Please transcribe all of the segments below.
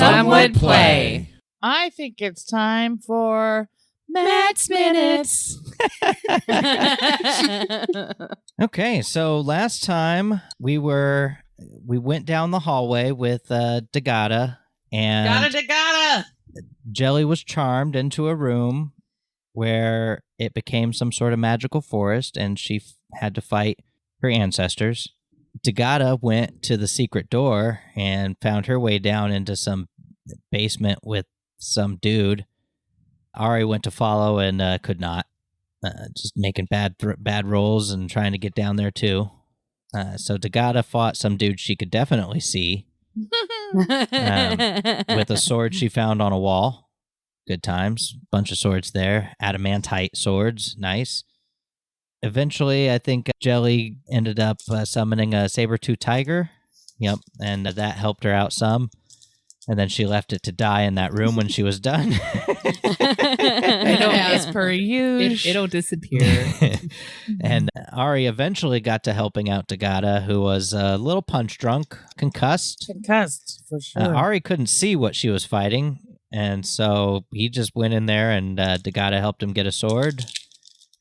some would play. I think it's time for Matt's Minutes. Okay, so last time we went down the hallway with Debrah, and Debrah. Jelly was charmed into a room where it became some sort of magical forest, and she had to fight her ancestors. Debrah went to the secret door and found her way down into some basement with some dude. Ari went to follow and could not. Just making bad rolls and trying to get down there too. So Debrah fought some dude she could definitely see with a sword she found on a wall. Good times. Bunch of swords there. Adamantite swords. Nice. Eventually, I think Jelly ended up summoning a saber-tooth tiger. Yep, and that helped her out some. And then she left it to die in that room when she was done. As per usual. It'll disappear. And Ari eventually got to helping out Debrah, who was a little punch drunk, concussed. Concussed, for sure. Ari couldn't see what she was fighting, and so he just went in there, and Debrah helped him get a sword,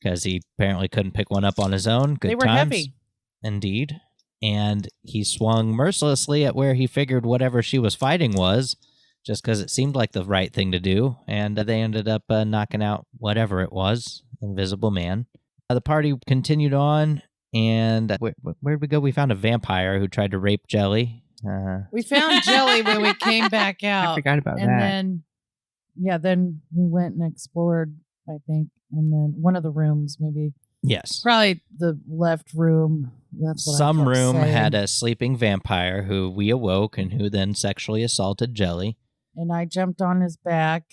because he apparently couldn't pick one up on his own. Good They were times. heavy. Indeed. And he swung mercilessly at where he figured whatever she was fighting was, just because it seemed like the right thing to do. And they ended up knocking out whatever it was, Invisible Man. The party continued on, and where'd we go? We found a vampire who tried to rape Jelly. We found Jelly when we came back out. I forgot about and that. then we went and explored, I think. And then one of the rooms, maybe. Yes. Probably the left room. That's what Some I kept room saying. had a sleeping vampire who we awoke and who then sexually assaulted Jelly. And I jumped on his back.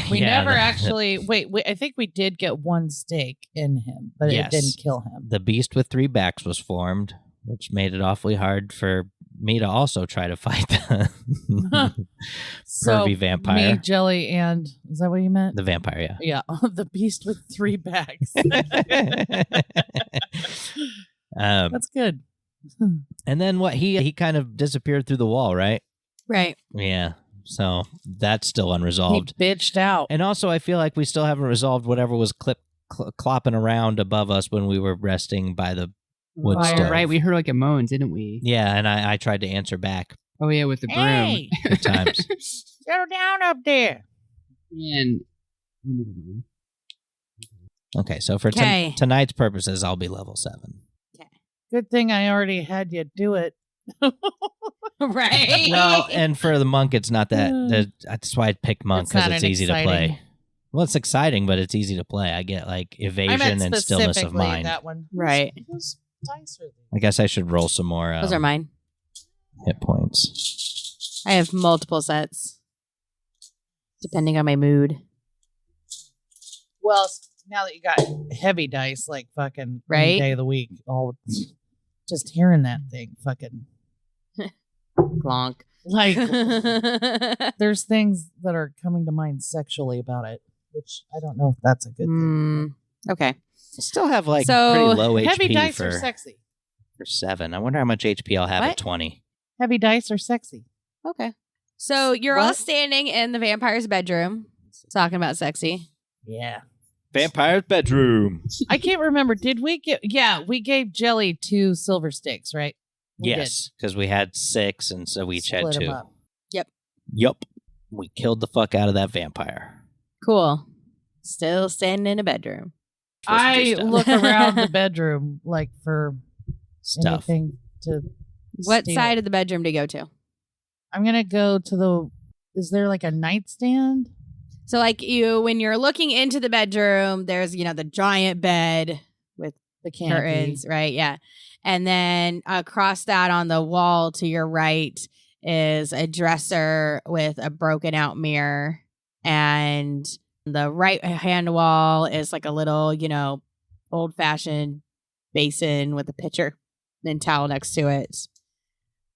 We Yeah, never actually... Wait, I think we did get one stake in him, but Yes. it didn't kill him. The beast with three backs was formed, which made it awfully hard for me to also try to fight the So, pervy vampire. me, Jelly, and... Is that what you meant? The vampire, Yeah, the beast with three backs. yeah. That's good. And then what? He kind of disappeared through the wall, right? Right. Yeah. So that's still He unresolved. bitched out. And also, I feel like we still haven't resolved whatever was clopping around above us when we were resting by the wood Fire. stove. Right, we heard like a moan, didn't we? Yeah, and I tried to answer back. Oh yeah, with the broom. Hey, Good times. settle down up there. And oh, never mind. Okay, so for Okay. tonight's purposes, I'll be level 7. Good thing I already had you do it. Right. Well, and for the monk, it's not that's why I picked monk, It's because not it's an easy to exciting- play. Well, it's exciting, but it's easy to play. I get like I meant evasion and stillness of specifically mind. that one. Right. Whose dice are these? I guess I should roll some more Those are mine. hit points. I have multiple sets, depending on my mood. Well, now that you got heavy dice, like fucking Right? any day of the week, just hearing that thing, fucking Glonk. like, there's things that are coming to mind sexually about it, which I don't know if that's a good thing. Okay. I still have like So, pretty low Heavy HP dice for are sexy. 7. I wonder how much HP I'll have at What? 20. Heavy dice are sexy. Okay. So you're all What? standing in the vampire's bedroom, talking about sexy. Yeah. Vampire's bedroom. I can't remember. Did we get? Yeah, we gave Jelly 2 silver sticks, right? We Yes, because we had 6, and so we each had Split 'em 2. up. Yup. We killed the fuck out of that vampire. Cool. Still standing in a bedroom. Supposed to do I stuff. look around the bedroom like for Stuff. anything to. What steal. side of the bedroom to go to? I'm gonna go to the. Is there like a nightstand? So, like when you're looking into the bedroom, there's the giant bed with The canopy. curtains, right? Yeah, and then across that on the wall to your right is a dresser with a broken out mirror, and the right hand wall is like a little, old fashioned basin with a pitcher and towel next to it,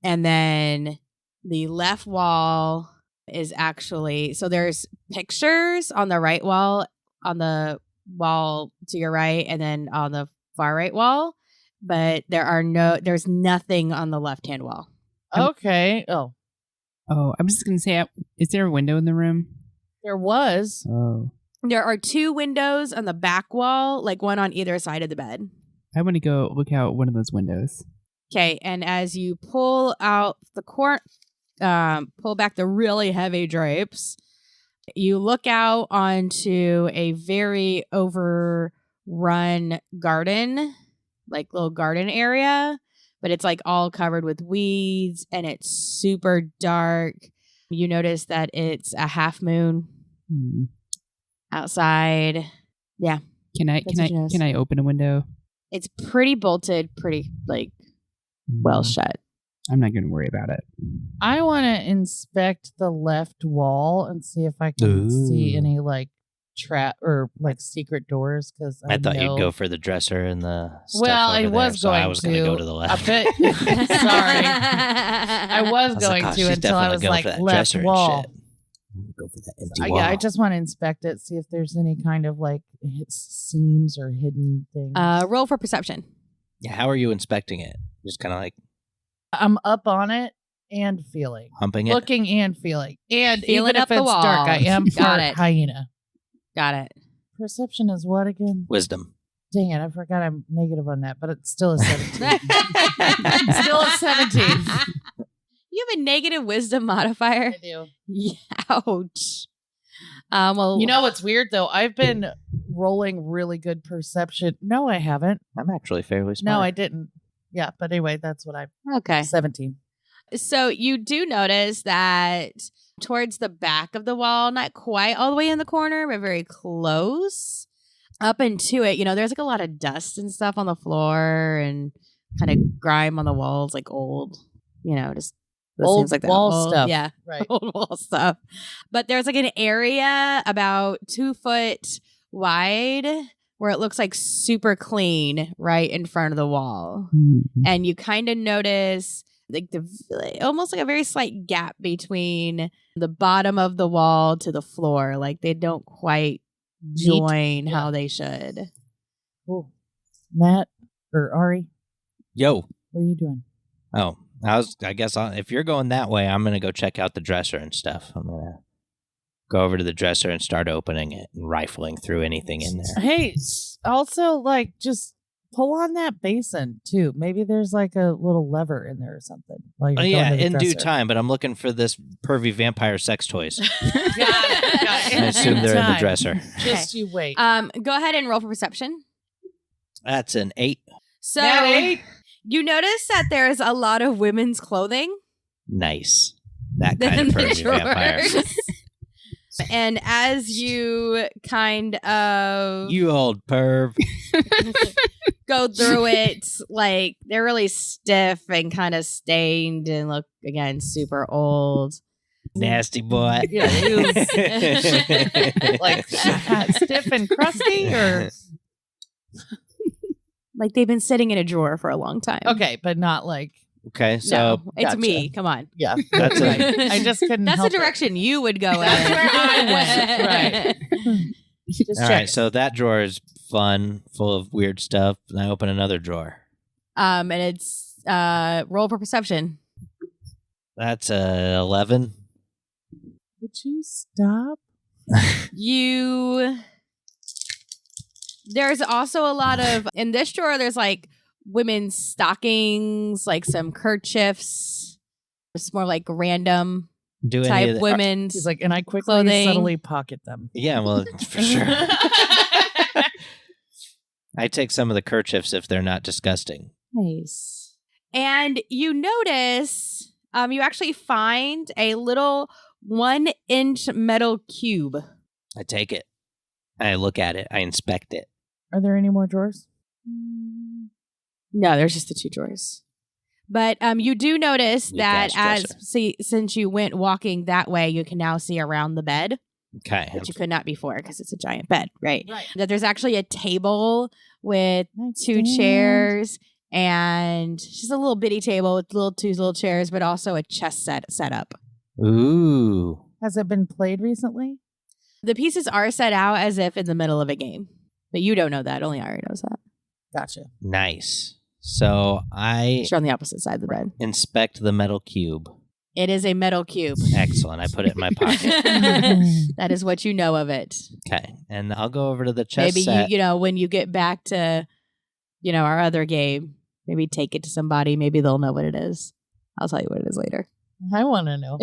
and then the left wall is actually, so there's pictures on the right wall, on the wall to your right, and then on the far right wall, but there's nothing on the left hand wall. Okay. Oh, Oh, I'm just gonna say, is there a window in the room? There was. Oh, There are 2 windows on the back wall, like one on either side of the bed. I want to go look out one of those windows. Okay, and as you pull out the pull back the really heavy drapes, you look out onto a very overrun garden, like little garden area, but it's like all covered with weeds and it's super dark. You notice that it's a half moon outside. Yeah. Can I open a window? It's pretty bolted, pretty like well shut. I'm not going to worry about it. I want to inspect the left wall and see if I can see any like trap or like secret doors. Because I thought you'd go for the dresser and the stuff Well, over I was there, so going I was going to go to the I left. bet. Sorry, I was going like, oh, to she's until I definitely was going like for that left dresser and wall. shit. I'm gonna go for that empty wall. Yeah, I just want to inspect it, see if there's any kind of like seams or hidden things. Roll for perception. Yeah, how are you inspecting it? Just kind of like I'm up on it and feeling, humping it? looking and feeling, and Feeling even up if the it's wall. dark, I am Got part it. hyena. Got it. Perception is what again? Wisdom. Dang it, I forgot I'm negative on that, but it's still a 17. Still a 17. You have a negative wisdom modifier. I do. Ouch. Well, You know what's weird though? I've been rolling really good perception. No, I haven't. I'm actually fairly smart. No, I didn't. Yeah, but anyway, that's what okay. 17. So you do notice that towards the back of the wall, not quite all the way in the corner, but very close up into it, there's like a lot of dust and stuff on the floor and kind of grime on the walls, like old, just Old seems like that. wall Old- stuff. Yeah. Right. Old wall stuff. But there's like an area about 2 foot wide where it looks like super clean right in front of the wall. And you kind of notice like almost like a very slight gap between the bottom of the wall to the floor. Like they don't quite join how they should. Ooh. Matt or Ari, Yo. what are you doing? Oh, I guess if you're going that way, I'm going to go check out the dresser and stuff. I'm going to go over to the dresser and start opening it and rifling through anything in there. Hey, also like just pull on that basin too. Maybe there's like a little lever in there or something. While you're Oh, going yeah, to the in due dresser. time, but I'm looking for this pervy vampire sex toys. Got it. I assume they're in the Time. dresser. Just you wait. Go ahead and roll for perception. That's an 8. So Nat 8? you notice that there's a lot of women's clothing Nice. That kind in of the pervy vampire. drawers. And as you kind of You old perv. go through it, like they're really stiff and kind of stained and look again super old. Nasty boy. Yeah, like stiff and crusty or Like they've been sitting in a drawer for a long time. okay, but not like Okay, so No, it's Gotcha. me. Come on. yeah. That's right. it. I just couldn't. That's the help it. direction you would go in. That's where I went. Right. Just all check. right, so that drawer is fun, full of weird stuff. And I open another drawer. And it's roll for perception. That's 11. Would you stop? There's also a lot of in this drawer. There's like women's stockings, like some kerchiefs. It's more like random Do any type of the, women's. He's like, and I quickly Clothing. subtly pocket them. Yeah, well, for sure. I take some of the kerchiefs if they're not disgusting. Nice. And you notice, you actually find a little 1-inch metal cube. I take it. I look at it. I inspect it. Are there any more drawers? No, there's just the 2 drawers. But you do notice Weak that ass dresser. since you went walking that way, you can now see around the bed, Okay. which you could not before because it's a giant bed, right? Right. That there's actually a table with 2 Nightstand. chairs and just a little bitty table with 2 little chairs, but also a chess set up. Ooh. Has it been played recently? The pieces are set out as if in the middle of a game, but you don't know that. Only Ari knows that. Gotcha. Nice. So I You're on the opposite side of the bed. inspect the metal cube. It is a metal cube. Excellent. I put it in my pocket. That is what you know of it. Okay. And I'll go over to the chess Maybe set. you know, when you get back to, our other game, maybe take it to somebody. Maybe they'll know what it is. I'll tell you what it is later. I want to know.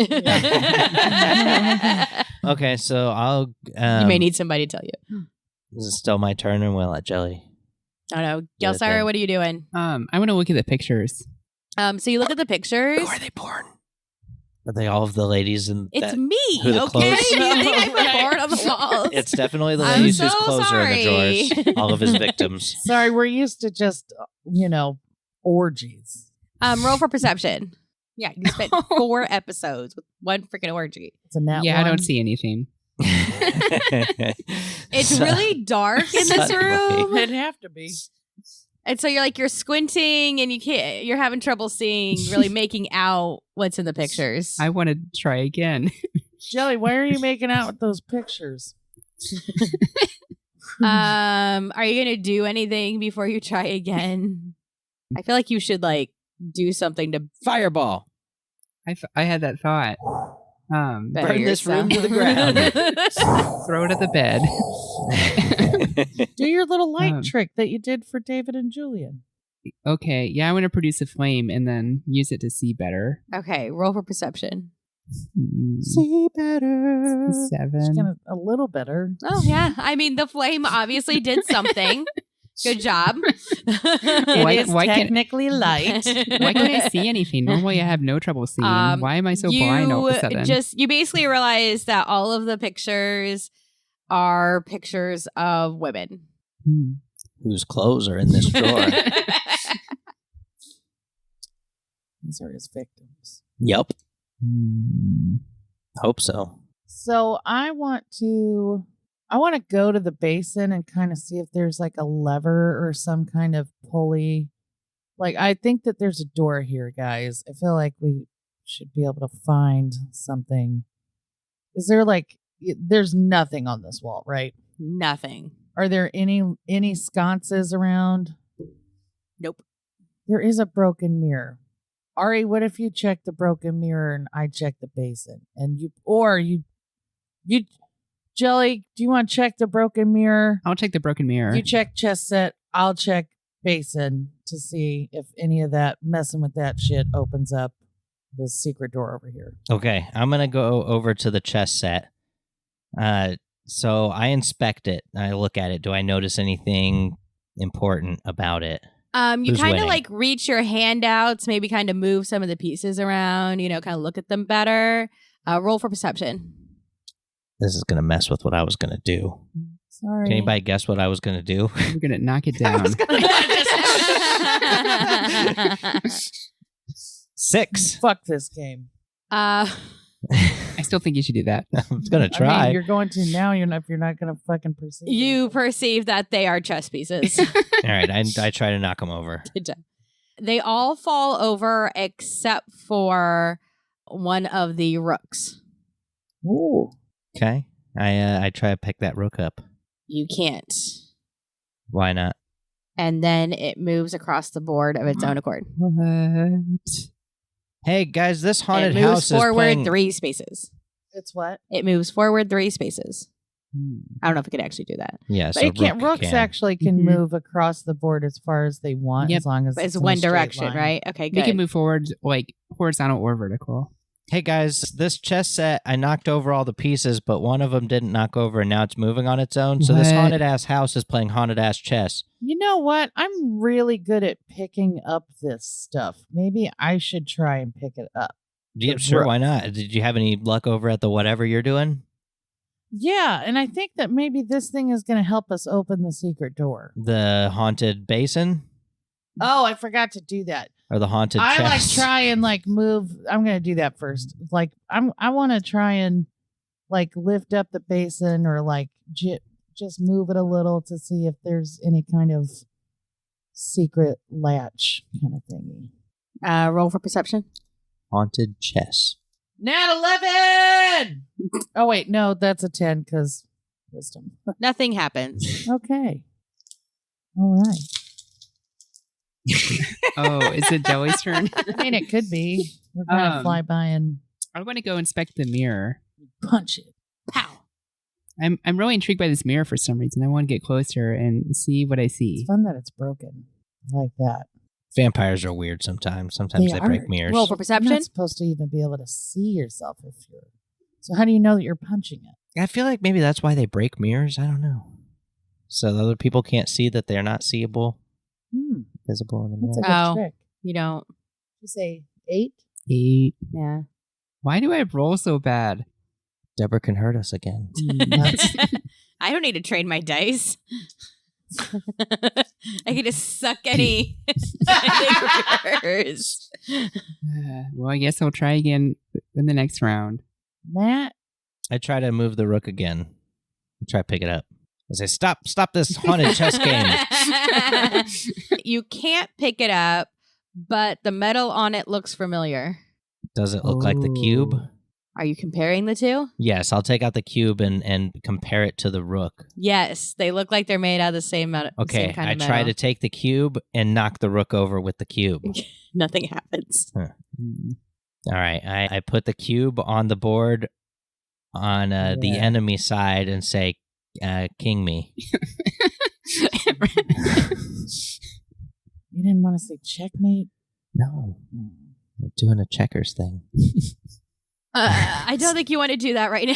Okay, so I'll... you may need somebody to tell you. This is still my turn, and we'll let Jelly... Oh no, Do Gelsara, it. what are you doing? I want to look at the pictures. So you look at the pictures. Who are they porn? Are they all of the ladies in It's that? me, who the okay? clothes- Do you think I put porn on the walls? It's definitely the I'm ladies whose so clothes are in the sorry. drawers. All of his victims. Sorry, we're used to just, orgies. Roll for perception. Yeah, you spent 4 episodes with one freaking orgy. It's a nat Yeah, I one. don't see anything. It's really dark in this Suddenly. room. It'd have to be. And so you're squinting and you're having trouble seeing, really making out what's in the pictures. I want to try again. Jelly, why are you making out with those pictures? Are you going to do anything before you try again? I feel like you should do something to Fireball. I had that thought. better Burn this room to the yourself. ground. Throw it at the bed. Do your little light Um, trick that you did for David and Julian. Okay, yeah, I want to produce a flame and then use it to see better. Okay, roll for perception. See better. 7. A little better. Oh yeah, I mean the flame obviously did something. Good job. Why- It is why can't- technically light. Why can't I see anything? Normally I have no trouble seeing. Why am I so blind all of a sudden? You basically realize that all of the pictures are pictures of women. Hmm. Whose clothes are in this drawer? These are his victims. Yep. Hmm. Hope so. So I want to go to the basin and kind of see if there's a lever or some kind of pulley. I think that there's a door here, guys. I feel like we should be able to find something. Is there there's nothing on this wall, right? Nothing. Are there any sconces around? Nope. There is a broken mirror. Ari, what if you check the broken mirror and I check the basin? And you Jelly, do you want to check the broken mirror? I'll check the broken mirror. You check chess set, I'll check basin to see if any of that messing with that shit opens up the secret door over here. Okay, I'm going to go over to the chess set. So I inspect it. I look at it. Do I notice anything important about it? You Who's kind of winning? reach your hand out to maybe kind of move some of the pieces around, kind of look at them better. Roll for perception. This is going to mess with what I was going to do. Sorry. Can anybody guess what I was going to do? We're going to knock it down. 6. Fuck this game. I still think you should do that. I'm going to I try. mean, you're going to now. You're not going to fucking proceed. You perceive that they are chess pieces. All right, I try to knock them over. Good job. They all fall over except for one of the rooks. Ooh. Okay. I try to pick that rook up. You can't. Why not? And then it moves across the board of its own accord. What? Hey guys, this haunted It moves house is forward playing. 3 spaces. It's what? It moves forward 3 spaces. Hmm. I don't know if it could actually do that. Yeah, But so it can't. rook Rooks can. actually can Mhm. move across the board as far as they want, Yep. as long as But it's in a one straight direction, line. right? Okay, We good. can move forward horizontal or vertical. Hey guys, this chess set, I knocked over all the pieces, but one of them didn't knock over, and now it's moving on its own. So this What? haunted ass house is playing haunted ass chess. You know what? I'm really good at picking up this stuff. Maybe I should try and pick it up. The Sure, rook. why not? Did you have any luck over at the whatever you're doing? Yeah, and I think that maybe this thing is going to help us open the secret door. The haunted basin Oh, I forgot to do that. or the haunted I chest? try and move. I'm going to do that first. I want to try and lift up the basin or just move it a little to see if there's any kind of secret latch kind of thingy. Roll for perception. Haunted chess. Nat 11! Oh, wait. No, that's a 10 because wisdom. Nothing happens. Okay. All right. Oh, is it Jelly's turn? I mean, it could be. We're going to Um, fly by and I want to go inspect the mirror. Punch it. Pow. I'm really intrigued by this mirror for some reason. I want to get closer and see what I see. It's fun that it's broken. I like that. Vampires are weird sometimes. Sometimes they break are. mirrors. Roll for You're perception. not supposed to even be able to see yourself if you're. So how do you know that you're punching it? I feel like maybe that's why they break mirrors. I don't know. So the other people can't see that they're not seeable, visible in the That's a mirror. good trick. You don't. You say 8? 8. Yeah. Why do I roll so bad? Deborah can hurt us again. I don't need to trade my dice. I can just suck any reverse. Well, I guess I'll try again in the next round. Matt? I try to move the rook again. I try to pick it up. I say, stop this haunted chess game. You can't pick it up, but the metal on it looks familiar. Does it look like the cube? Are you comparing the two? Yes, I'll take out the cube and compare it to the rook. Yes, they look like they're made out of the same metal. Okay, same kind I of try metal. to take the cube and knock the rook over with the cube. Nothing happens. All right, I put the cube on the board on the enemy side and say, king me. You didn't want to say checkmate? No, I'm doing a checkers thing. I don't think you want to do that right now.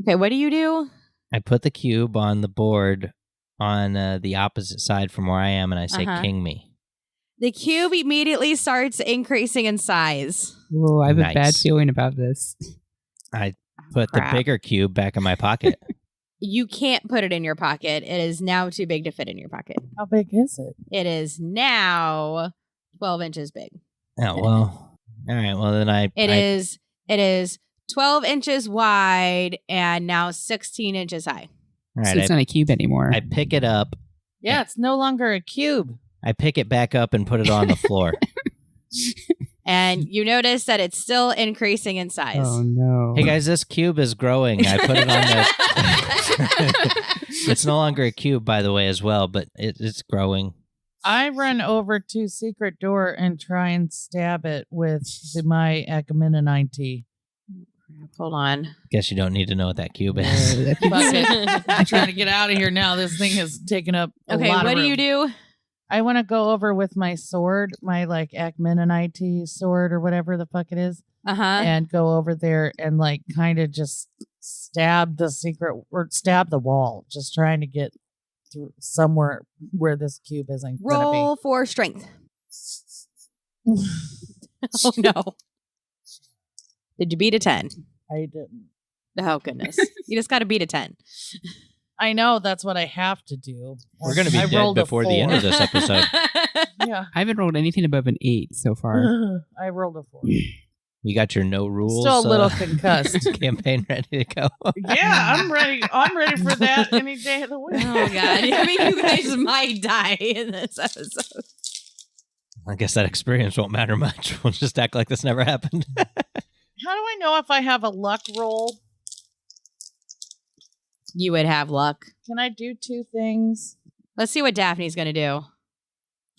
Okay, what do you do? I put the cube on the board on the opposite side from where I am, and I say, king me. The cube immediately starts increasing in size. Whoa, I have Nice. a bad feeling about this. I put Crap. the bigger cube back in my pocket. You can't put it in your pocket. It is now too big to fit in your pocket. How big is it? It is now 12 inches big. Oh, well. All right, well, then It is 12 inches wide and now 16 inches high. All So right, it's not a cube anymore. I pick it up. Yeah, it's no longer a cube. I pick it back up and put it on the floor. And you notice that it's still increasing in size. Oh, no. Hey, guys, this cube is growing. I put it on the... It's no longer a cube, by the way, as well, but it's growing. I run over to secret door and try and stab it with my Ekaminonite. Hold on. Guess you don't need to know what that cube is. Fuck it. I'm trying to get out of here now. This thing has taken up a Okay, lot what of do you room. do? I want to go over with my sword, my like Ekaminonite sword or whatever the fuck it is, and go over there and like kind of just stab the secret or stab the wall, just trying to get through somewhere where this cube isn't gonna Roll for strength. Oh no. Did you beat a 10? I didn't. Oh goodness. You just got to beat a 10. I know that's what I have to do. We're going to be I dead rolled a before the end 4. of this episode. Yeah. I haven't rolled anything above an 8 so far. I rolled a 4. You got your no rules Still a little concussed. campaign ready to go. Yeah, I'm ready. I'm ready for that any day of the week. Oh god. I mean, you guys might die in this episode. I guess that experience won't matter much. We'll just act like this never happened. How do I know if I have a luck roll? You would have luck. Can I do 2 things? Let's see what Daphne's going to do.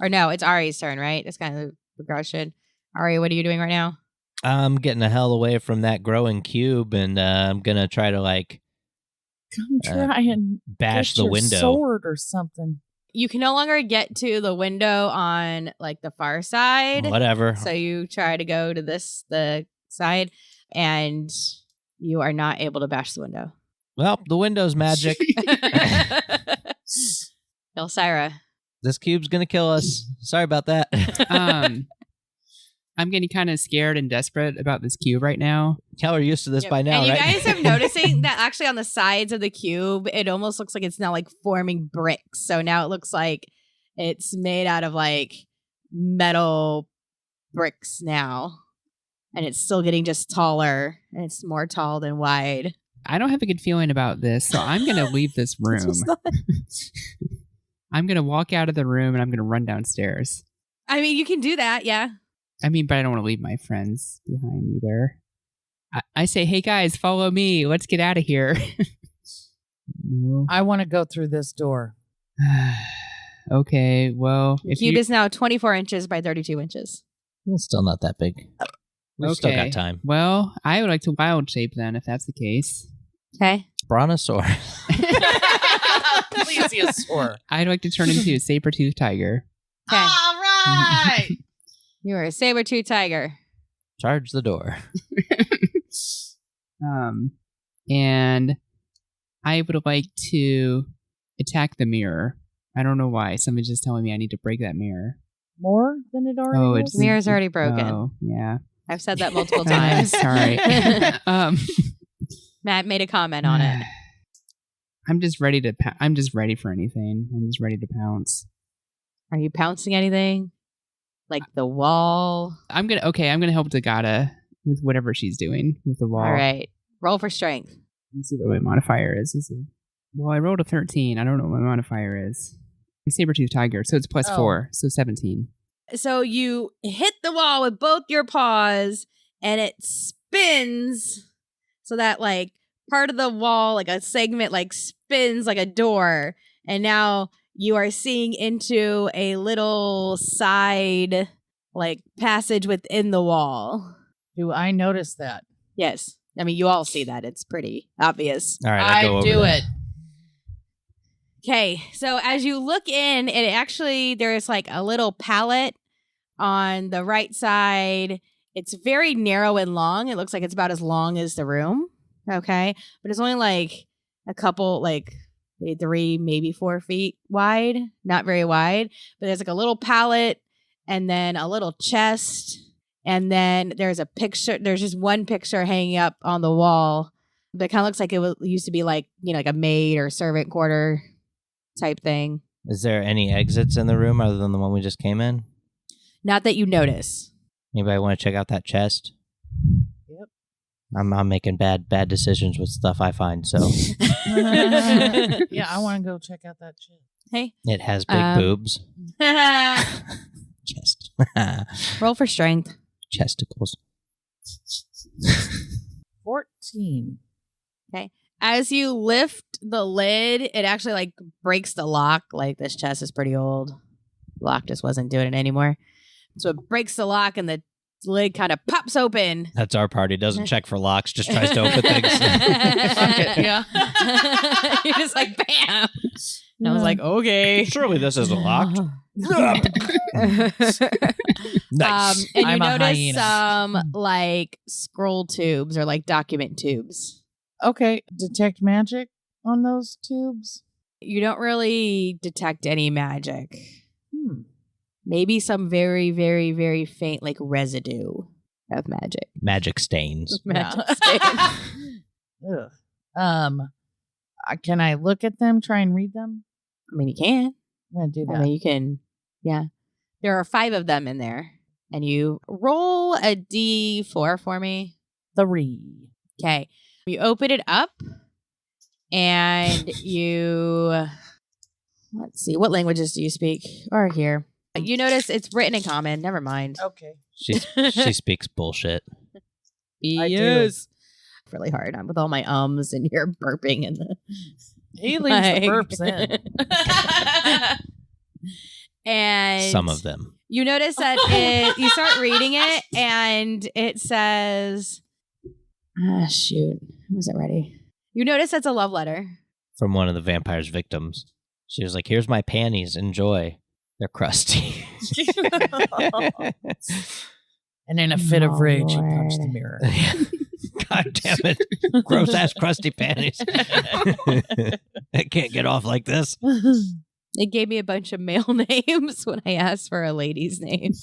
Or no, it's Ari's turn, right? It's kind of the progression. Ari, what are you doing right now? I'm getting the hell away from that growing cube, and I'm going to try to, like, Come try and bash get the your window. sword or something. You can no longer get to the window on like the far side. Whatever. So you try to go to the side, and you are not able to bash the window. Well, the window's magic. Elsyra. This cube's going to kill us. Sorry about that. I'm getting kind of scared and desperate about this cube right now. Y'all are used to this Yep. by now, and right? you guys have noticing that actually on the sides of the cube, it almost looks like it's now like forming bricks. So now it looks like it's made out of like metal bricks now. And it's still getting just taller, and it's more tall than wide. I don't have a good feeling about this, so I'm going to leave this room. I'm going to walk out of the room and I'm going to run downstairs. I mean, you can do that, yeah. I mean, but I don't want to leave my friends behind either. I say, hey guys, follow me. Let's get out of here. No. I want to go through this door. Okay, well, The cube is now 24 inches by 32 inches. It's still not that big. We've still got time. Well, I would like to wild shape then, if that's the case. Okay. Brontosaurus. Plesiosaur. I'd like to turn into a saber-toothed tiger. Okay. All right. You are a saber-tooth tiger. Charge the door. And I would like to attack the mirror. I don't know why. Somebody's just telling me I need to break that mirror. More than it already was? The mirror's already broken. Oh, yeah. I've said that multiple times. Sorry. Matt made a comment on it. I'm just ready to. I'm just ready for anything. I'm just ready to pounce. Are you pouncing anything? Like the wall? I'm gonna help Dagata with whatever she's doing with the wall. All right. Roll for strength. Let me see what my modifier is. Well, I rolled a 13. I don't know what my modifier is. Saber-tooth tiger, so it's plus 4, so 17. So you hit the wall with both your paws, and it spins so that like part of the wall, like a segment, like spins like a door, and now you are seeing into a little side like passage within the wall. Do I notice that? Yes. I mean, you all see that. It's pretty obvious. All right, I go over do there. it. Okay, so as you look in, it actually, there's like a little pallet on the right side. It's very narrow and long. It looks like it's about as long as the room. Okay, but it's only like a couple, like 3, maybe 4 feet wide. Not very wide, but there's like a little pallet and then a little chest. And then there's a picture. There's just one picture hanging up on the wall that kind of looks like it used to be like, you know, like a maid or servant quarter type thing. Is there any exits in the room other than the one we just came in? Not that you notice. Anybody want to check out that chest? Yep. I'm making bad decisions with stuff I find, so Yeah, I want to go check out that shit. Hey. it has big boobs. Chest. Roll for strength. Chesticles. 14. As you lift the lid, it actually like breaks the lock. Like this chest is pretty old. Lock just wasn't doing it anymore. So it breaks the lock and the lid kind of pops open. That's our party. Doesn't check for locks, just tries to open things. Yeah. You're just like, bam. And I was like, okay. Surely this isn't locked. Nice. And you I'm a notice hyena. some like scroll tubes or like document tubes. Okay, detect magic on those tubes? You don't really detect any magic. Maybe some very, very, very faint like residue of magic. Magic stains. Magic Yeah. stain. Ugh. Can I look at them, try and read them? I mean, you can. I'm going to do I that. mean, you can. Yeah. There are 5 of them in there. And you roll a D4 for me. 3. Okay. You open it up and you, let's see, what languages do you speak? Or here. You notice it's written in common. Never mind. Okay. She speaks bullshit. I do. Really hard. I'm with all my ums and you're burping and the. He leaves the burps in. And Some of them. you notice that you start reading it and it says, shoot, I wasn't ready. You notice it's a love letter. From one of the vampire's victims. She was like, here's my panties. Enjoy. They're crusty. And in a fit of Oh, rage, he Lord. punched the mirror. God damn it. Gross ass crusty panties. I can't get off like this. It gave me a bunch of male names when I asked for a lady's name.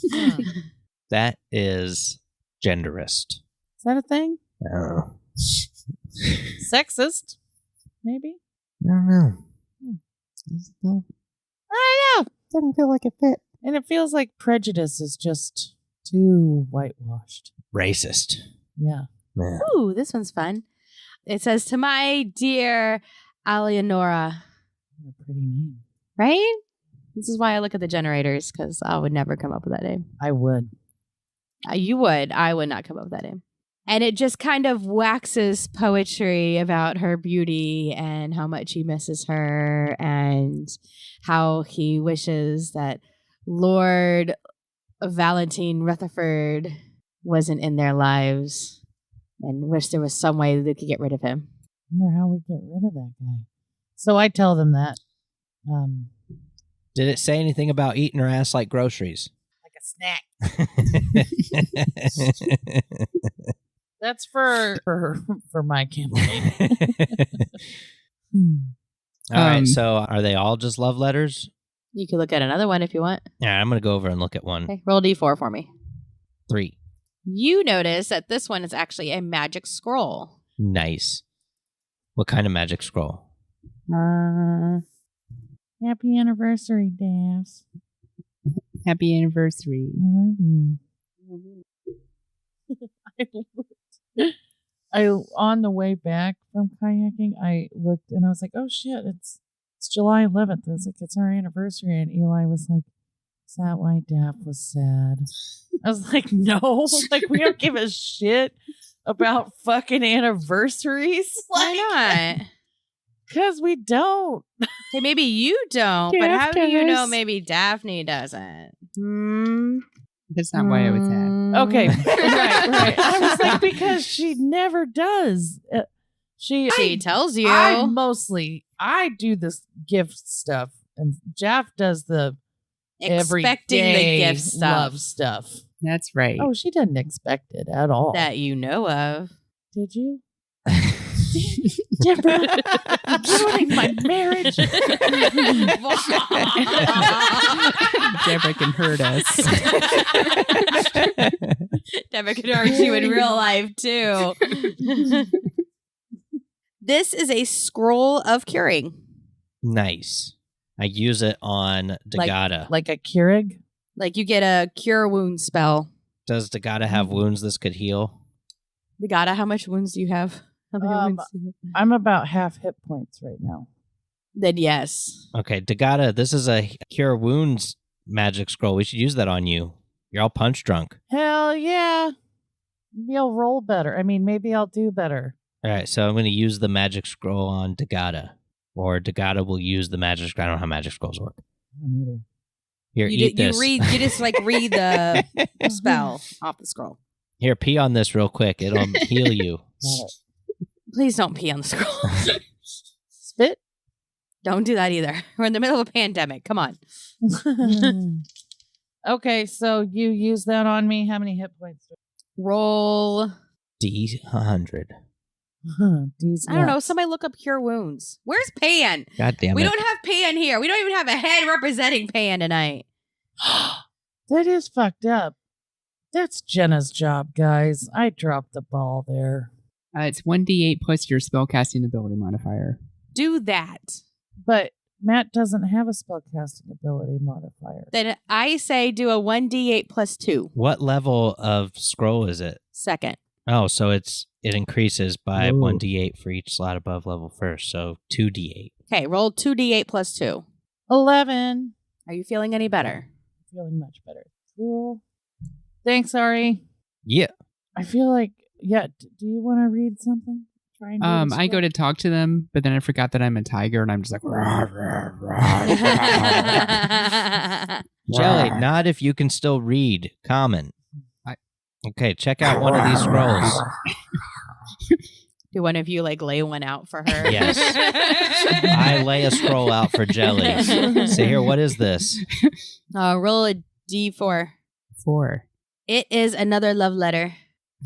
That is genderist. Is that a thing? Oh. Sexist? Maybe? I don't know. I don't know. Doesn't feel like it fit. And it feels like prejudice is just too whitewashed. Racist. Yeah. Yeah. Ooh, this one's fun. It says, to my dear Eleonora, What a pretty name. right? This is why I look at the generators, because I would never come up with that name. I would. You would. I would not come up with that name. And it just kind of waxes poetry about her beauty and how much he misses her and how he wishes that Lord Valentine Rutherford wasn't in their lives and wish there was some way they could get rid of him. I wonder how we get rid of that guy. So I tell them that. Did it say anything about eating her ass like groceries? Like a snack. That's for my campaign. All right, so are they all just love letters? You could look at another one if you want. Yeah, I'm going to go over and look at one. Okay, roll D4 for me. 3. You notice that this one is actually a magic scroll. Nice. What kind of magic scroll? Happy anniversary, Daphs. Happy anniversary. I love you. I on the way back from kayaking, I looked and I was like, "Oh shit, it's July 11th." I was like, "It's our anniversary," and Eli was like, "Is that why Daph was sad?" I was like, "No, like we don't give a shit about fucking anniversaries." Why not? Because we don't. Okay, maybe you don't, but how do you know maybe Daphne doesn't? That's not why I was sad. Okay, right. I was like, because she never does. She tells you. I do this gift stuff, and Jeff does the Expecting the everyday gift stuff love stuff. That's right. Oh, she didn't expect it at all. that you know of. Did you? Debrah, ruining my marriage. Debrah can hurt us. Debrah can hurt you in real life, too. This is a scroll of curing. Nice. I use it on Dagata. Like a Keurig? Like you get a cure wound spell. Does Dagata have wounds this could heal? Dagata, how much wounds do you have? How many wounds do you have? I'm about half hit points right now. Then yes. Okay, Dagata, this is a cure wounds magic scroll. We should use that on you. You're all punch drunk. Hell yeah. Maybe I'll roll better. I mean, maybe I'll do better. All right, so I'm going to use the magic scroll on Dagata. Or Dagata will use the magic scroll. I don't know how magic scrolls work. I don't either. Here, eat this. You just read the spell off the scroll. Here, pee on this real quick. It'll heal you. Got it. Please don't pee on the scroll. Spit? Don't do that either. We're in the middle of a pandemic. Come on. Okay, so you use that on me. How many hit points do Roll. D100. D's I don't know. nuts. Somebody look up cure wounds. Where's Pan? God damn it. We don't have Pan here. We don't even have a head representing Pan tonight. That is fucked up. That's Jenna's job, guys. I dropped the ball there. It's 1d8 plus your spellcasting ability modifier. Do that. But Matt doesn't have a spellcasting ability modifier. Then I say do a 1d8 plus 2. What level of scroll is it? Second. Oh, so it increases by Ooh. 1d8 for each slot above level first, so 2d8. Okay, roll 2d8 plus 2. 11. Are you feeling any better? Feeling much better. Cool. Thanks, Ari. Yeah. I feel like, yeah, do you want to read something? Try and do this I go one? to talk to them, but then I forgot that I'm a tiger, and I'm just like, "Rah, rah, rah." Jelly, not if you can still read common. Okay, check out one of these scrolls. Do one of you lay one out for her? Yes. I lay a scroll out for Jelly. So here, what is this? Roll a d4. 4. It is another love letter.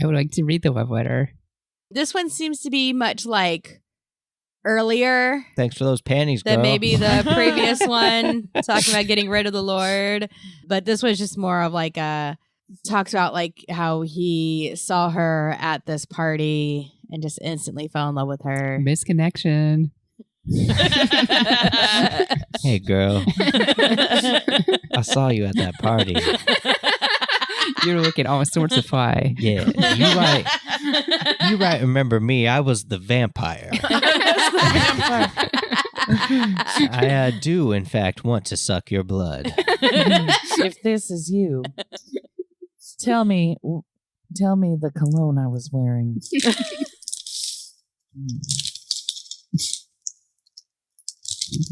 I would like to read the love letter. This one seems to be much like earlier Thanks for those panties, girl. than maybe the previous one, talking about getting rid of the Lord. But this was just more of like talks about like how he saw her at this party and just instantly fell in love with her. Misconnection. Hey, girl. I saw you at that party. You're looking all sorts of fly. Yeah, you right. Remember me? I was the vampire. I do, in fact, want to suck your blood. If this is you, tell me the cologne I was wearing.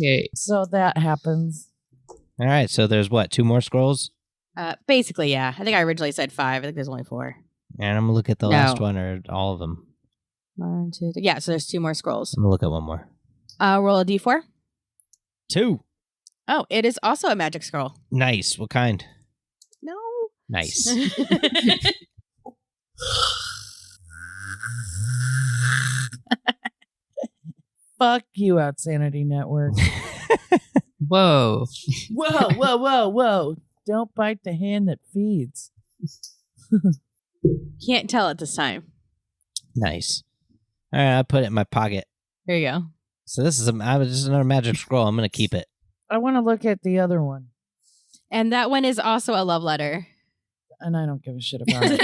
Okay. So that happens. All right, so there's what, 2 more scrolls? Basically, yeah. I think I originally said 5. I think there's only 4. And I'm going to look at the No. last one or all of them. 1, 2, 3. Yeah, so there's 2 more scrolls. I'm going to look at one more. Roll a d4. 2. Oh, it is also a magic scroll. Nice. What kind? No. Nice. Fuck you, Outsanity Network. Whoa. Whoa. Don't bite the hand that feeds. Can't tell at this time. Nice. All right, I put it in my pocket. There you go. So this is just another magic scroll. I'm going to keep it. I want to look at the other one, And that one is also a love letter. and I don't give a shit about it.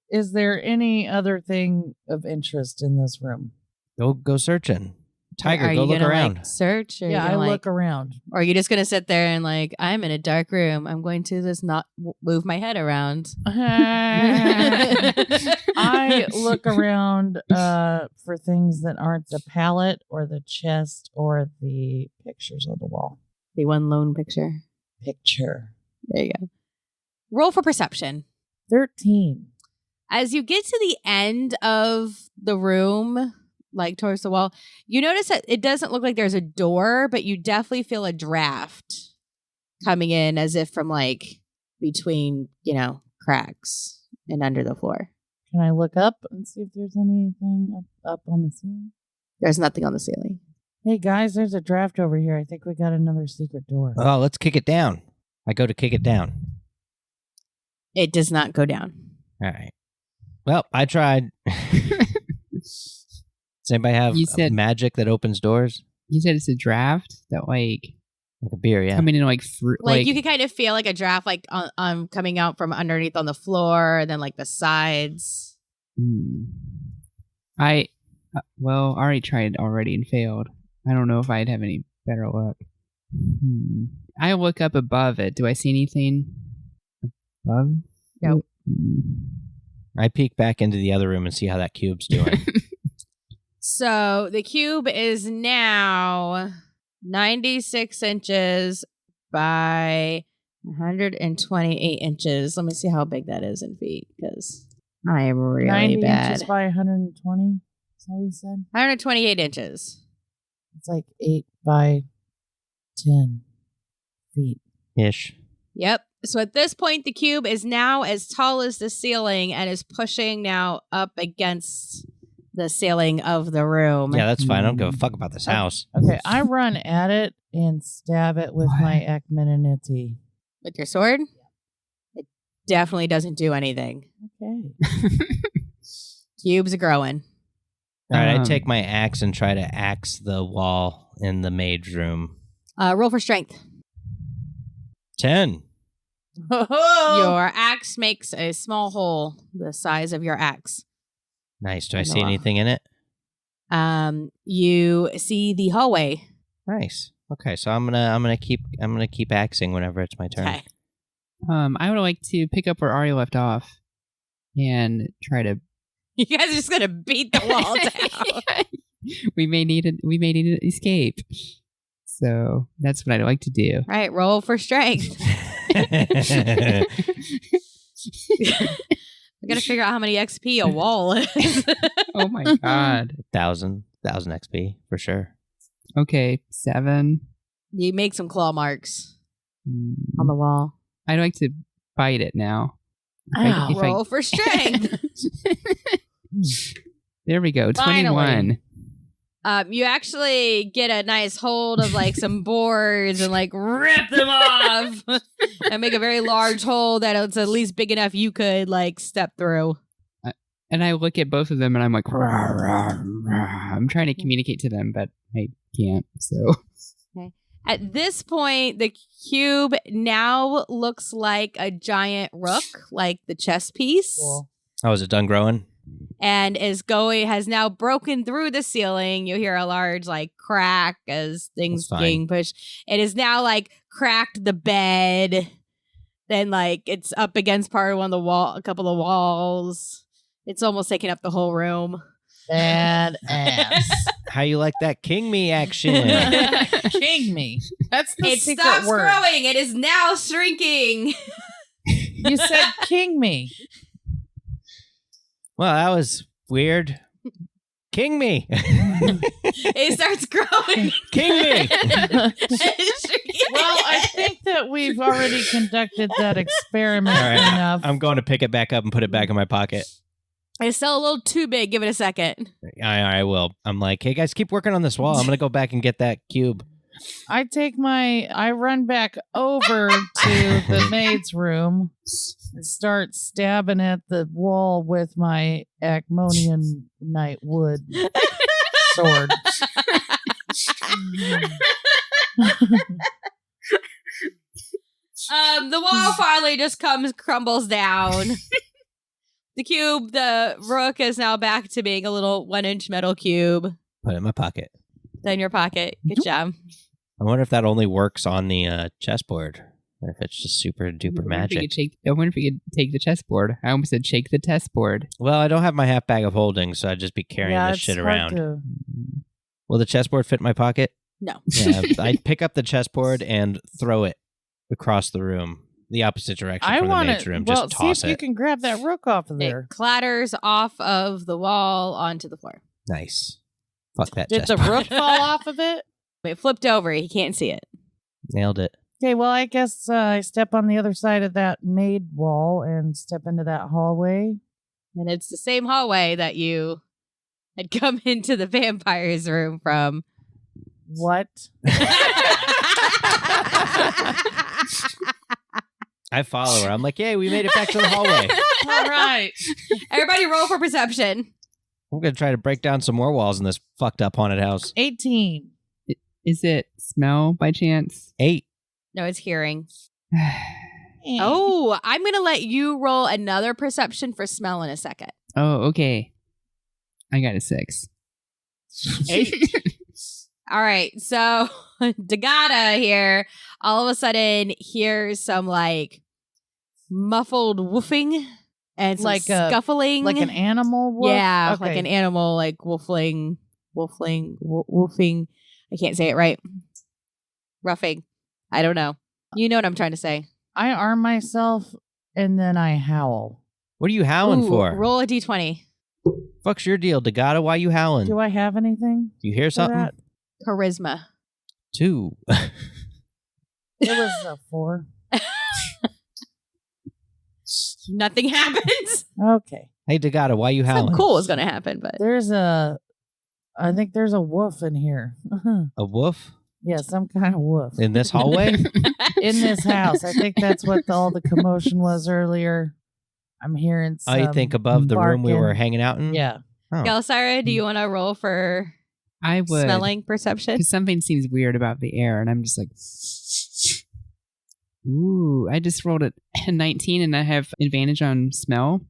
Is there any other thing of interest in this room? Go searching. Tiger, Are go you look gonna, around. Like, search? Or Yeah, you gonna, I look around. Or are you just gonna sit there and like, I'm in a dark room. I'm going to just not move my head around. I look around for things that aren't the palette or the chest or the pictures on the wall. The one lone picture. Picture. There you go. Roll for perception. 13. As you get to the end of the room, like towards the wall, you notice that it doesn't look like there's a door, but you definitely feel a draft coming in as if from like between, cracks and under the floor. Can I look up and see if there's anything up on the ceiling? There's nothing on the ceiling. Hey guys, there's a draft over here. I think we got another secret door. Oh, let's kick it down. I go to kick it down. It does not go down. All right. Well, I tried. Does anybody have You said- magic that opens doors? You said it's a draft that like Like a beer, yeah. coming in like fruit. Like you can kind of feel like a draft like on coming out from underneath on the floor and then like the sides. I already tried already and failed. I don't know if I'd have any better luck. I look up above it. Do I see anything above? Nope. I peek back into the other room and see how that cube's doing. So the cube is now 96 inches by 128 inches. Let me see how big that is in feet because I am really 90 bad. inches by 120. Is that what you said? 128 inches. It's like 8 by 10 feet. Ish. Yep. So at this point, the cube is now as tall as the ceiling and is pushing now up against the ceiling of the room. Yeah, that's fine. I don't give a fuck about this house. Okay, I run at it and stab it with my Ekmananiti. With your sword? It definitely doesn't do anything. Okay. Cubes are growing. All right, I take my axe and try to axe the wall in the mage room. Roll for strength. 10. Your axe makes a small hole the size of your axe. Nice. Do I In the see wall. anything in it? You see the hallway. Nice. Okay, so I'm gonna keep axing whenever it's my turn. Okay. I would like to pick up where Ari left off and try to. You guys are just gonna beat the wall down. We may need an escape. So that's what I'd like to do. All right, roll for strength. I gotta figure out how many XP a wall is. Oh my god. 1,000 XP for sure. Okay, 7. You make some claw marks on the wall. I'd like to bite it now. Ow. Roll for strength. There we go. Finally. 21. You actually get a nice hold of like some boards and like rip them off and make a very large hole that it's at least big enough you could like step through. And I look at both of them and I'm like, "Rah, rah, rah." I'm trying to communicate to them, but I can't. So At this point, the cube now looks like a giant rook, like the chess piece. Cool. Oh, is it done growing? And has now broken through the ceiling. You hear a large like crack as things That's fine. being pushed. It is now like cracked the bed. Then like it's up against part of a couple of walls. It's almost taking up the whole room. Bad ass. How you like that king me action? King me. That's the It secret stops word. growing. It is now shrinking. You said king me. Well, that was weird. King me. It starts growing. King me. Well, I think that we've already conducted that experiment All right, enough. I'm going to pick it back up and put it back in my pocket. It's still a little too big. Give it a second. I will. I'm like, hey guys, keep working on this wall. I'm gonna go back and get that cube. I run back over to the maid's room and start stabbing at the wall with my Acmonian night wood sword. The wall finally just crumbles down. The rook is now back to being a little 1-inch metal cube. Put it in my pocket. In your pocket. Good job. I wonder if that only works on the chessboard, or if it's just super duper magic. I wonder if you could take the chessboard. I almost said shake the chessboard. Well, I don't have my half bag of holding, so I'd just be carrying this it's shit hard around. to- Will the chessboard fit in my pocket? No. Yeah, I'd pick up the chessboard and throw it across the room, the opposite direction I from the want maid's to. room. Well, Just see toss if you it. can grab that rook off of there. It clatters off of the wall onto the floor. Nice. Fuck that Did the chessboard. rook fall off of it? It flipped over. He can't see it. Nailed it. Okay, well, I guess I step on the other side of that maid wall and step into that hallway. And it's the same hallway that you had come into the vampire's room from. What? I follow her. I'm like, yay, we made it back to the hallway. All right. Everybody roll for perception. We're going to try to break down some more walls in this fucked up haunted house. 18. Is it smell by chance? 8. No, it's hearing. Oh, I'm going to let you roll another perception for smell in a second. Oh, okay. I got a 6. 8. All right. So Dagata here all of a sudden hears some like muffled woofing and some Like a- scuffling. Like an animal wolf? Yeah, Okay. like an animal like woofing. I can't say it right. Roughing. I don't know. You know what I'm trying to say. I arm myself and then I howl. What are you howling Ooh, for? Roll a d20. Fuck's your deal, Dagata? Why you howling? Do I have anything? You hear for something? that? Charisma. 2. It was a 4. Nothing happens. Okay. Hey, Dagata, why you howling? Something cool is going to happen, but I think there's a wolf in here. A wolf? Yeah, some kind of wolf. In this hallway? In this house. I think that's what all the commotion was earlier. I'm hearing some I think above the room we barking. were hanging out in? Yeah. Oh. Galisara, do you want to roll for I would. smelling perception? Because something seems weird about the air, and I'm just like, ooh, I just rolled a 19 and I have advantage on smell.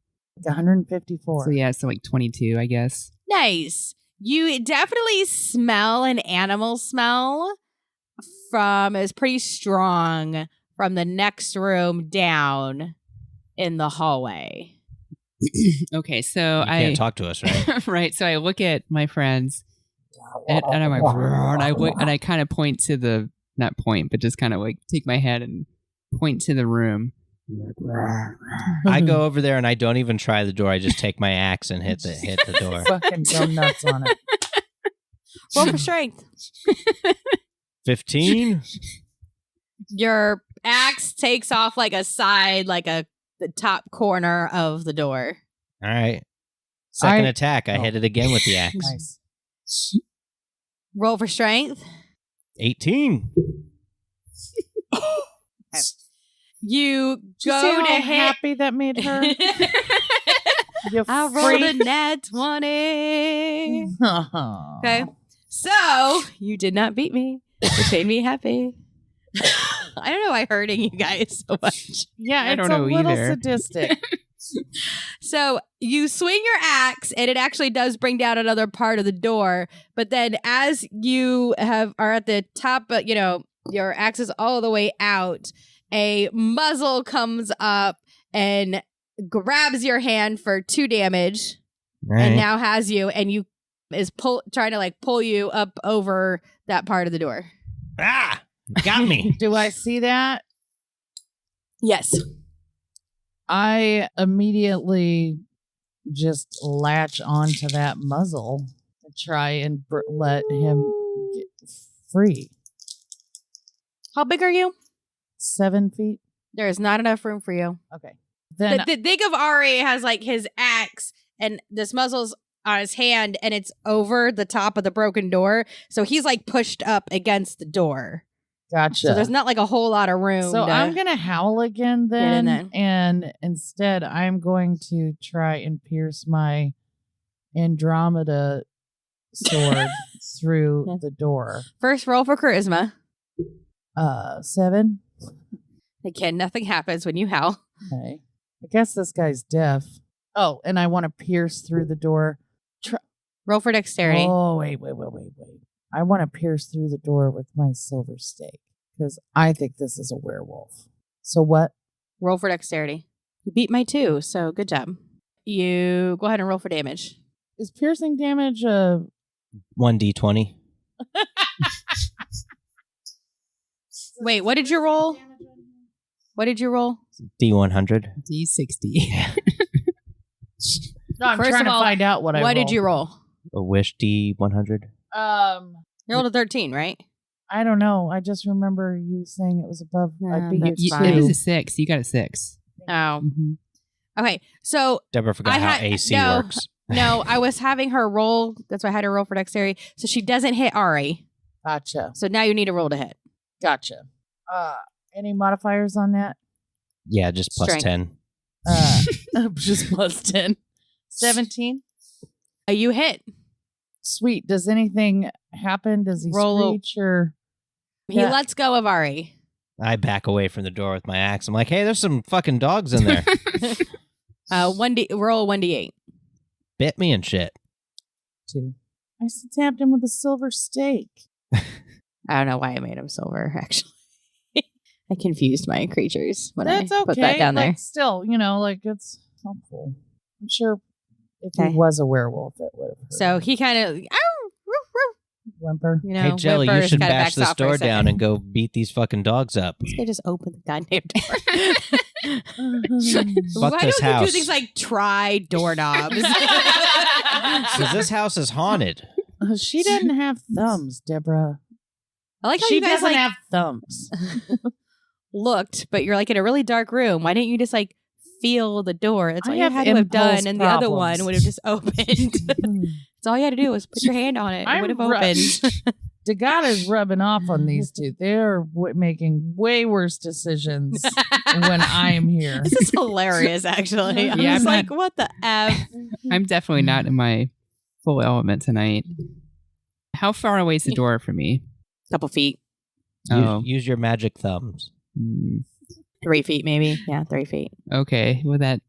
154. So yeah, so like 22, I guess. Nice. You definitely smell an animal smell it's pretty strong from the next room down in the hallway. Okay, so You can't talk to us, right? right. So I look at my friends, and I'm like, and I kind of point to not point, but just kind of like take my head and point to the room. I go over there and I don't even try the door. I just take my axe and hit the door. Fucking go nuts on it. Roll for strength. 15? Your axe takes off like a side, like the top corner of the door. All right. Second I- attack. I hit it again with the axe. Nice. Roll for strength. 18. You Did you go see to how hit. happy that made her? You I rolled a freak. nat 20. Aw. Okay. So you did not beat me, which made me happy. I don't know why hurting you guys so much. Yeah, I it's don't a know little either. sadistic. So you swing your axe, and it actually does bring down another part of the door. But then, as you are at the top, your axe is all the way out. A muzzle comes up and grabs your hand for 2 damage, All and right. now has you, and is trying to pull you up over that part of the door. Ah! Got me. Do I see that? Yes. I immediately just latch onto that muzzle and try and let him get free. How big are you? 7 feet. There is not enough room for you. Okay. Then Think of Ari has like his axe and this muzzle's on his hand and it's over the top of the broken door. So he's like pushed up against the door. gotcha. So there's not like a whole lot of room. So I'm going to howl again Get in then. And instead, I'm going to try and pierce my Andromeda sword through the door. First roll for charisma. 7. Again, nothing happens when you howl. Okay. I guess this guy's deaf. Oh, and I want to pierce through the door. Roll for dexterity. Oh, wait. I want to pierce through the door with my silver stake because I think this is a werewolf. So what? Roll for dexterity. You beat my 2, so good job. You go ahead and roll for damage. Is piercing damage 1d20. Wait, what did you roll? What did you roll? D100. D60. No, I'm First trying of all, to find out what I What did rolled. you roll? A wish D100. You rolled a 13, right? I don't know. I just remember you saying it was above. I beat that's you fine. It is two. a 6. You got a 6. Oh. Mm-hmm. Okay, so Deborah forgot I how had- AC no. works. no, I was having her roll. That's why I had her roll for dexterity. So she doesn't hit Ari. Gotcha. So now you need a roll to hit. Gotcha. Any modifiers on that? Yeah, just plus Strength. 10. Just plus 10. 17. You hit. Sweet. Does anything happen? Does he Roll screech or? He Yeah. lets go of Ari. I back away from the door with my axe. I'm like, hey, there's some fucking dogs in there. Roll 1d8. Bit me and shit. 2. I stabbed him with a silver stake. I don't know why I made him silver, actually. I confused my creatures when That's I okay. put that down there. But still, it's helpful. I'm sure if Okay. he was a werewolf, it would have. So he kind of, whimper. you know, Hey, Jelly, you whimpers, should kinda bash backs this off for a door second. down and go beat these fucking dogs up. They just open the goddamn door. Fuck Why this don't you house. do things like try doorknobs? Because this house is haunted. She doesn't have thumbs, Deborah. I like how She you guys doesn't like have thumbs. looked, but you're like in a really dark room. Why didn't you just like feel the door? That's I all you have had to have done, impulse and the other problems. one would have just opened. That's all you had to do was put your hand on it. It I'm would have ru- opened. Dagata's rubbing off on these two. They're making way worse decisions when I'm here. This is hilarious, actually. I'm Yeah, just I'm like, what the F? I'm definitely not in my full element tonight. How far away is the door from me? Couple feet. Oh. Use your magic thumbs. 3 feet, maybe. Yeah, 3 feet. Okay. Well, that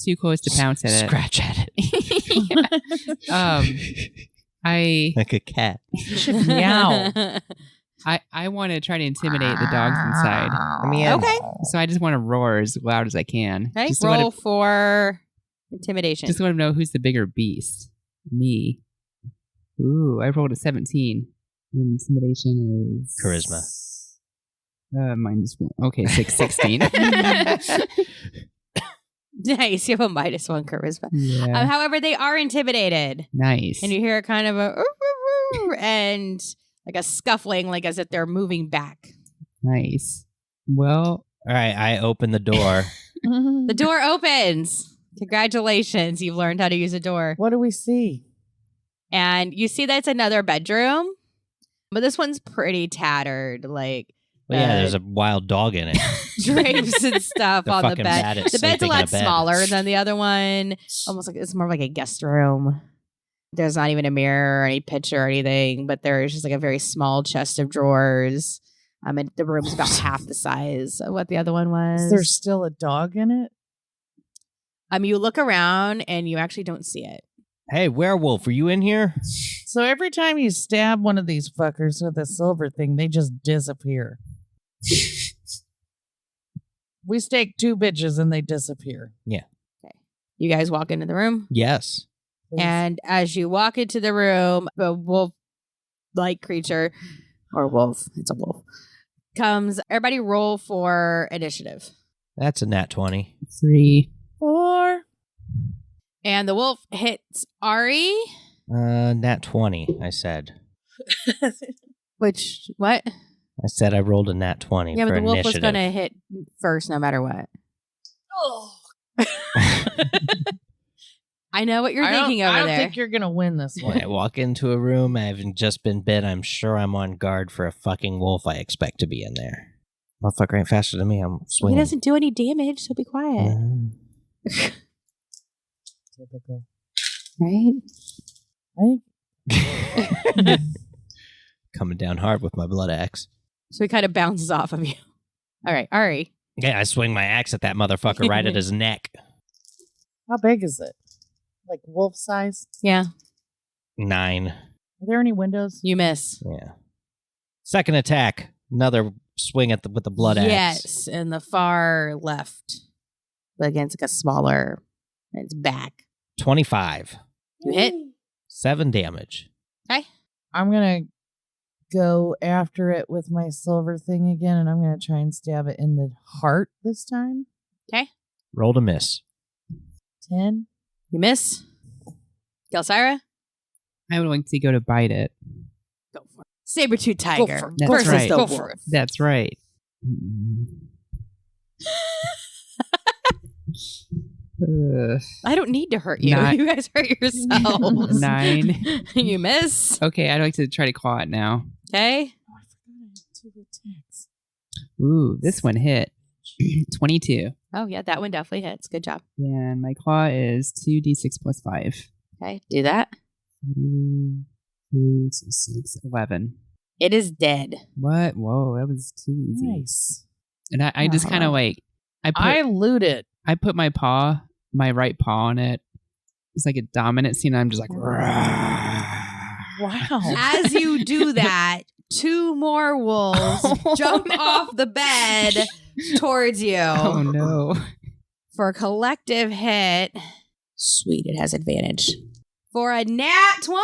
too close to pounce at it. Scratch at it. I Like a cat. You should meow. I want to try to intimidate the dogs inside. Okay. So I just want to roar as loud as I can. Okay, Just to roll let for intimidation. just want to know who's the bigger beast. Me. Ooh, I rolled a 17. And intimidation is Charisma. -1. Okay, 16. Nice. You have a -1 charisma. Yeah. However, they are intimidated. Nice. And you hear kind of a and like a scuffling, like as if they're moving back. Nice. Well, All right, I open the door. The door opens. Congratulations. You've learned how to use a door. What do we see? And you see that it's another bedroom, but this one's pretty tattered. Like, Well, yeah, there's a wild dog in it. drapes and stuff The on the fucking bed. bed is The bed's a sleeping in lot a bed. smaller than the other one. Almost like it's more like a guest room. There's not even a mirror or any picture or anything, but there's just like a very small chest of drawers. And the room's about half the size of what the other one was. Is there still a dog in it? You look around and you actually don't see it. Hey, werewolf, are you in here? So every time you stab one of these fuckers with a silver thing, they just disappear. We stake 2 bitches and they disappear. You guys walk into the room, Yes. Please. and as you walk into the room, a wolf-like creature, or wolf, it's a wolf, comes. Everybody roll for initiative. That's a nat 20. 3. 4. And the wolf hits Ari. Nat 20, I said. Which, what? I said I rolled a nat 20 Yeah, for but the wolf initiative. was going to hit first no matter what. Oh. I know what you're thinking over I don't there. think you're gonna win this When I one. walk into a room, having just been bit, I'm sure I'm on guard for a fucking wolf I expect to be in there. Motherfucker ain't faster than me. I'm He swinging. doesn't do any damage, so be quiet. Typical. Right? I think Coming down hard with my blood axe. So he kind of bounces off of you. All right, Ari. Yeah, I swing my axe at that motherfucker right at his neck. how big is it? Like wolf size? Yeah, 9. Are there any windows? you miss. Yeah. Second attack. Another swing at with the blood axe. Yes, in the far left. But against like a smaller, it's back. 25. You hit. 7 damage. Okay. I'm gonna go after it with my silver thing again, and I'm gonna try and stab it in the heart this time. Okay. Roll to miss. 10. You miss. Gelsira, I would like to go to bite it. go for it. Saber-tooth tiger for it. That's versus right. the Go wolf. for it. That's right. I don't need to hurt you. Nine. You guys hurt yourselves. 9. You miss. Okay, I'd like to try to claw it now. Okay. Oh, I forgot I had 2 attacks. Ooh, this one hit. 22. Oh, yeah, that one definitely hits. Good job. And my claw is 2d6 plus 5. Okay, do that. 2, 6, 11. It is dead. What? Whoa, that was too easy. Nice. And I just kind of like, I looted. I put my right paw on it. It's like a dominant scene. I'm just like, Wow. As you do that, 2 more wolves jump off the bed towards you oh no. for a collective hit. Sweet, it has advantage. For a nat 20!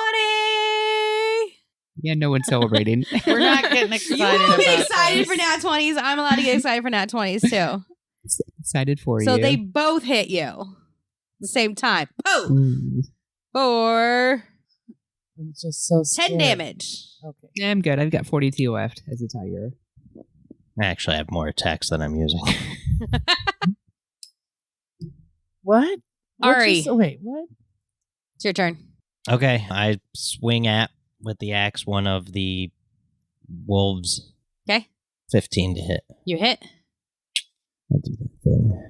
Yeah, no one's celebrating. We're not getting excited You will be about excited this. for nat 20s. I'm allowed to get excited for nat 20s too. Excited for So you. they both hit you at the same time. Boom! Ooh. For I'm just so 10 scared. damage. Okay. Yeah, I'm good. I've got 42 left as a tiger. I actually have more attacks than I'm using. What? Ari. Wait, what? It's your turn. Okay, I swing at with the axe one of the wolves. Okay. 15 to hit. You hit. I do that thing.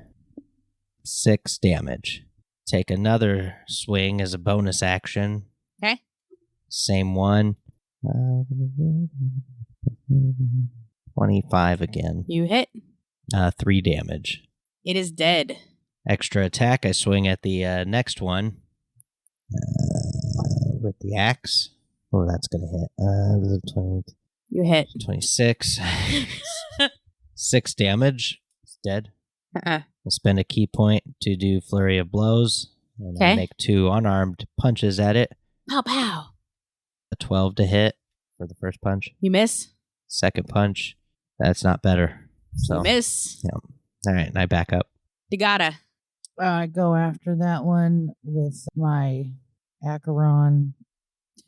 6 damage. Take another swing as a bonus action. Okay. Same one. 25 again. You hit. 3 damage. It is dead. Extra attack. I swing at the next one with the axe. Oh, that's going to hit. 20, You hit. 26. 6 damage. It's dead. Uh-uh. I'll spend a key point to do flurry of blows. And Okay. I'll make 2 unarmed punches at it. Pow pow. A 12 to hit for the first punch. You miss. Second punch. That's not better. So, You miss. all right, and I back up. Degata. I go after that one with my Acheron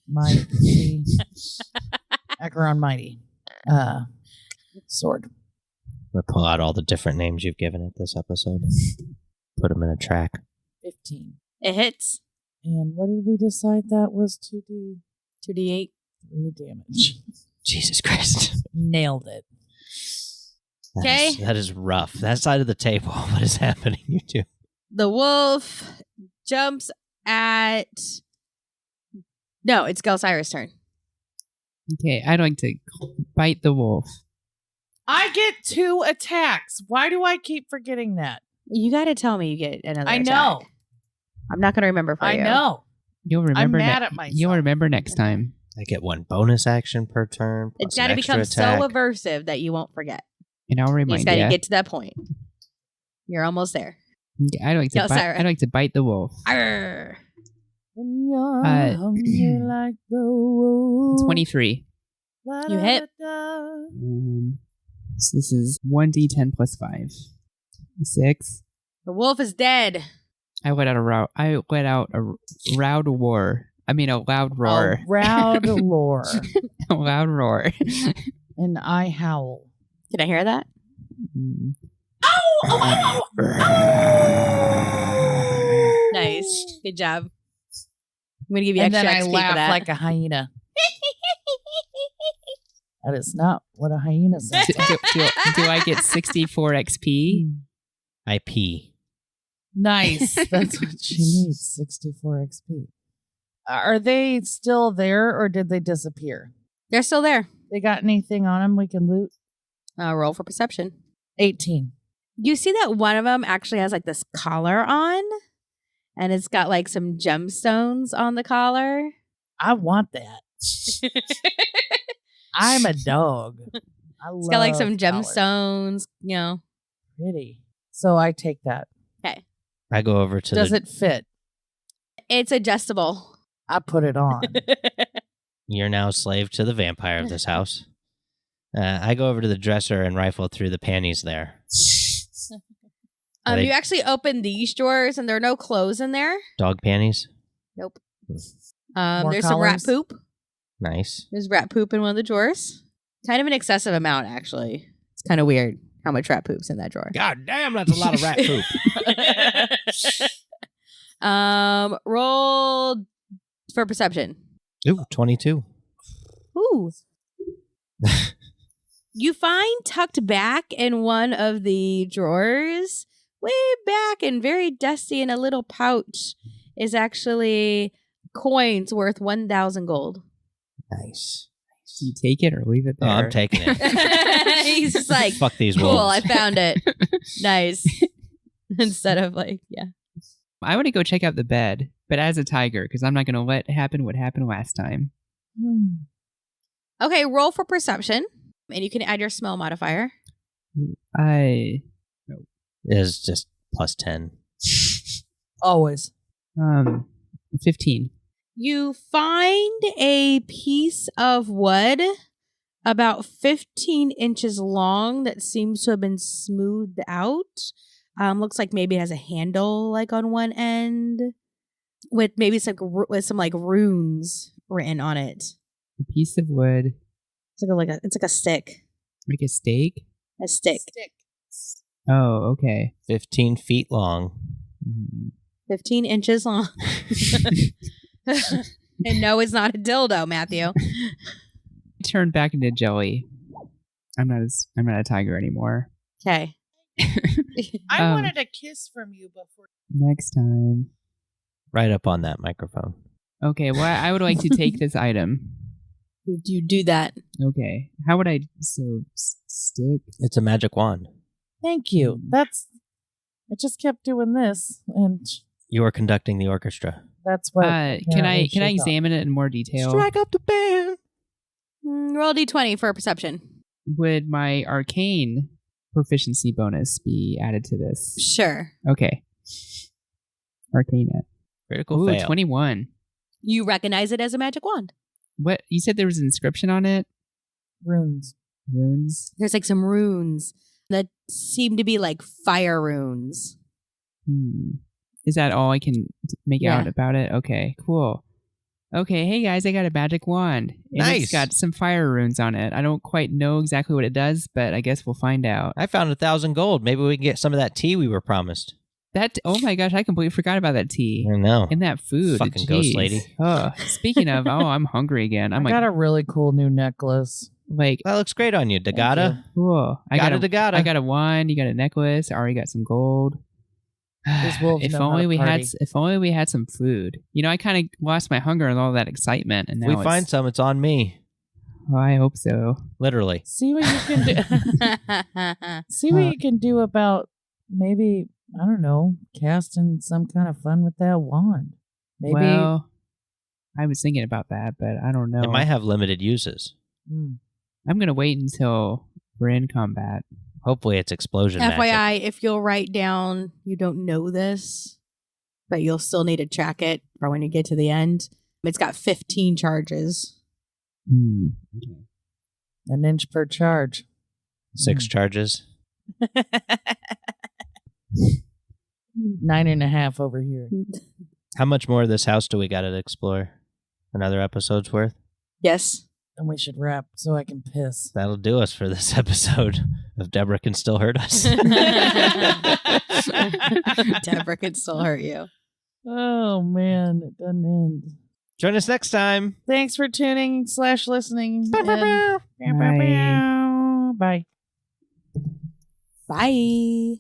Mighty. Acheron Mighty. Sword. I'm going to pull out all the different names you've given it this episode. Put them in a track. 15. It hits. And what did we decide that was 2D? 2d8. 3 damage. Jesus Christ. Nailed it. That is rough. That side of the table. What is happening, you two? The wolf jumps at... No, it's Gelsira's turn. Okay, I'd like to bite the wolf. I get 2 attacks. Why do I keep forgetting that? You got to tell me you get another I attack. know. I'm not going to remember for I you. know. You'll remember. I'm mad at myself. You'll remember next time. I get 1 bonus action per turn. Plus It's got to an extra become attack. so aversive that you won't forget. And I'll You remind just got you. to get to that point. You're almost there. Okay, I'd like to. Yo, Sarah. I'd like to bite the wolf. Arr. When you're Uh, hungry like the wolf. 23. You hit. So this is 1d10 plus 5. 6. The wolf is dead. I let out a loud roar. I mean, a loud roar. A loud roar. A loud roar. And I howl. Can I hear that? Mm. Nice. Good job. I'm going to give you And extra then I XP for laugh that. like a hyena. That is not what a hyena sounds do, like. do I get 64 XP? I pee. Nice. That's what she needs. 64 XP. Are they still there or did they disappear? They're still there. They got anything on them we can loot? Roll for perception. 18. You see that one of them actually has like this collar on, and it's got like some gemstones on the collar. I want that. I'm a dog. It's got like some collars. gemstones, you know. Pretty. So I take that. Okay. I go over to Does it fit? It's adjustable. I put it on. You're now a slave to the vampire of this house. I go over to the dresser and rifle through the panties there. You actually open these drawers, and there are no clothes in there. Dog panties? Nope. More There's some rat collars? poop. Nice. There's rat poop in one of the drawers. Kind of an excessive amount, actually. It's kind of weird how much rat poop's in that drawer. God damn, that's a lot of rat poop. Roll for perception. Ooh, 22. Ooh. You find tucked back in one of the drawers, way back and very dusty in a little pouch, is actually coins worth 1,000 gold. Nice. Do you take it or leave it Oh, there? I'm taking it. He's just like, Fuck these cool, wolves. I found it. Nice. Instead of like, yeah. I want to go check out the bed, but as a tiger, because I'm not going to let happen what happened last time. Okay, roll for perception. And you can add your smell modifier. Is just plus 10. Always. 15. You find a piece of wood about 15 inches long that seems to have been smoothed out. Looks like maybe it has a handle like on one end with maybe some like runes written on it. A piece of wood, It's like a stick. like a stake. A stick. Oh, okay. 15 feet long. 15 inches long. And no, it's not a dildo, Matthew. Turned back into jelly. I'm not a tiger anymore. Okay. I Um, wanted a kiss from you before. Next time. Right up on that microphone. Okay, well, I would like to take this item. You do that. Okay. How would I stick? It's a magic wand. Thank you. I just kept doing this, and You are conducting the orchestra. that's what. Can I apparently she thought. examine it in more detail? Strike up the band. Roll D20 for perception. Would my arcane proficiency bonus be added to this? Sure. Okay. Arcane it. Critical Ooh, fail. 21. You recognize it as a magic wand. What? You said there was an inscription on it? Runes. Runes? There's like some runes that seem to be like fire runes. Is that all I can make Yeah. out about it? Okay, cool. Okay, hey guys, I got a magic wand. And Nice. It's got some fire runes on it. I don't quite know exactly what it does, but I guess we'll find out. I found 1,000 gold. Maybe we can get some of that tea we were promised. Oh my gosh, I completely forgot about that tea. I know. And that food. Fucking ghost Jeez. lady. Oh, speaking of, I'm hungry again. I'm I like, got a really cool new necklace. like, That looks great on you, Dagata. cool. I got Dagata. I got a wand. You got a necklace. I already got some gold. These wolves if know how only to we party. if only we had some food. You know, I kind of lost my hunger and all that excitement, and If now we find some, it's on me. Oh, I hope so. Literally. See what you can do. See what you can do about maybe, I don't know, casting some kind of fun with that wand. Maybe. Well, I was thinking about that, but I don't know. It might have limited uses. I'm gonna wait until we're in combat. Hopefully it's explosion magic. FYI, if you'll write down, you don't know this, but you'll still need to track it for when you get to the end. It's got 15 charges. Okay. An inch per charge. 6 charges. 9.5 over here. How much more of this house do we got to explore? Another episode's worth? Yes. And we should wrap so I can piss. That'll do us for this episode of Deborah Can Still Hurt Us. Deborah could still hurt you. Oh, man. It doesn't end. Join us next time. Thanks for tuning/listening. Bye. Bye. Bye.